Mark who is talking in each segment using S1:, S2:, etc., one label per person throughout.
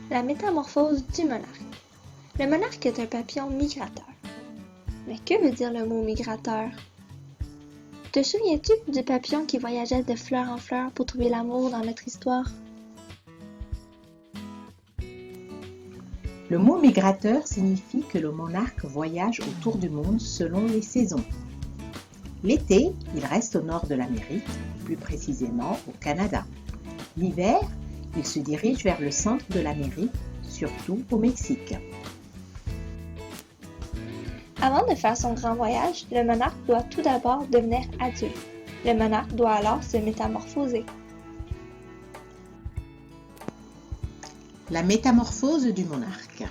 S1: La métamorphose du monarque. Le monarque est un papillon migrateur. Mais que veut dire le mot migrateur? Te souviens-tu du papillon qui voyageait de fleur en fleur pour trouver l'amour dans notre histoire?
S2: Le mot migrateur signifie que le monarque voyage autour du monde selon les saisons. L'été, il reste au nord de l'Amérique, plus précisément au Canada. L'hiver, il se dirige vers le centre de l'Amérique, surtout au Mexique.
S1: Avant de faire son grand voyage, le monarque doit tout d'abord devenir adulte. Le monarque doit alors se métamorphoser.
S2: La métamorphose du monarque.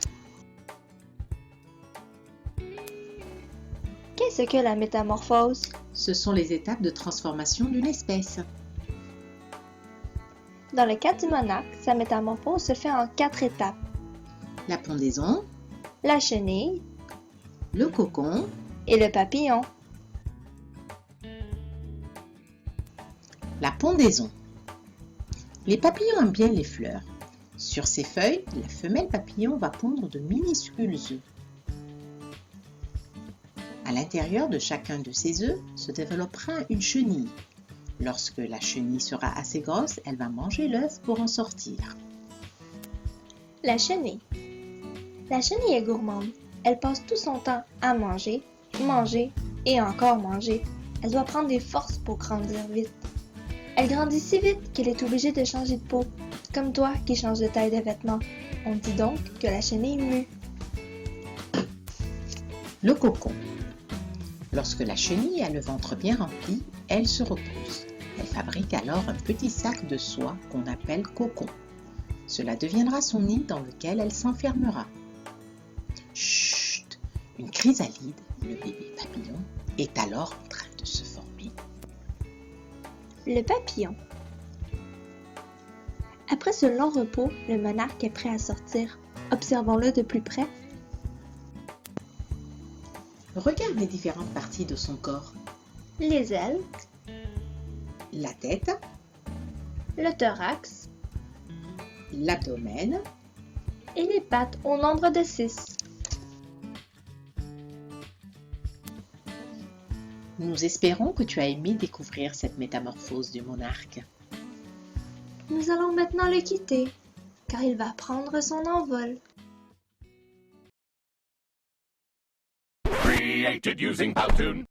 S1: Qu'est-ce que la métamorphose?
S2: Ce sont les étapes de transformation d'une espèce.
S1: Dans le cas du monarque, sa métamorphose se fait en 4 étapes.
S2: La pondaison,
S1: La chenille
S2: le cocon,
S1: et le papillon.
S2: la pondaison. Les papillons aiment bien les fleurs. Sur ces feuilles, la femelle papillon va pondre de minuscules œufs. À l'intérieur de chacun de ces œufs se développera une chenille. Lorsque la chenille sera assez grosse, elle va manger l'œuf pour en sortir.
S1: La chenille. La chenille est gourmande. Elle passe tout son temps à manger, manger et encore manger. Elle doit prendre des forces pour grandir vite. Elle grandit si vite qu'elle est obligée de changer de peau, comme toi qui changes de taille de vêtements. On dit donc que la chenille mue.
S2: Le cocon. Lorsque la chenille a le ventre bien rempli, elle se repose. Elle fabrique alors un petit sac de soie qu'on appelle cocon. Cela deviendra son nid dans lequel elle s'enfermera. Chut! Une chrysalide, le bébé papillon, est alors en train de se former.
S1: Le papillon. Après ce long repos, le monarque est prêt à sortir. Observons-le de plus près.
S2: Regarde les différentes parties de son corps.
S1: Les ailes,
S2: La tête,
S1: le thorax
S2: l'abdomen.
S1: et les pattes au nombre de 6.
S2: Nous espérons que tu as aimé découvrir cette métamorphose du monarque.
S1: Nous allons maintenant le quitter, car il va prendre son envol.
S3: Created using Powtoon.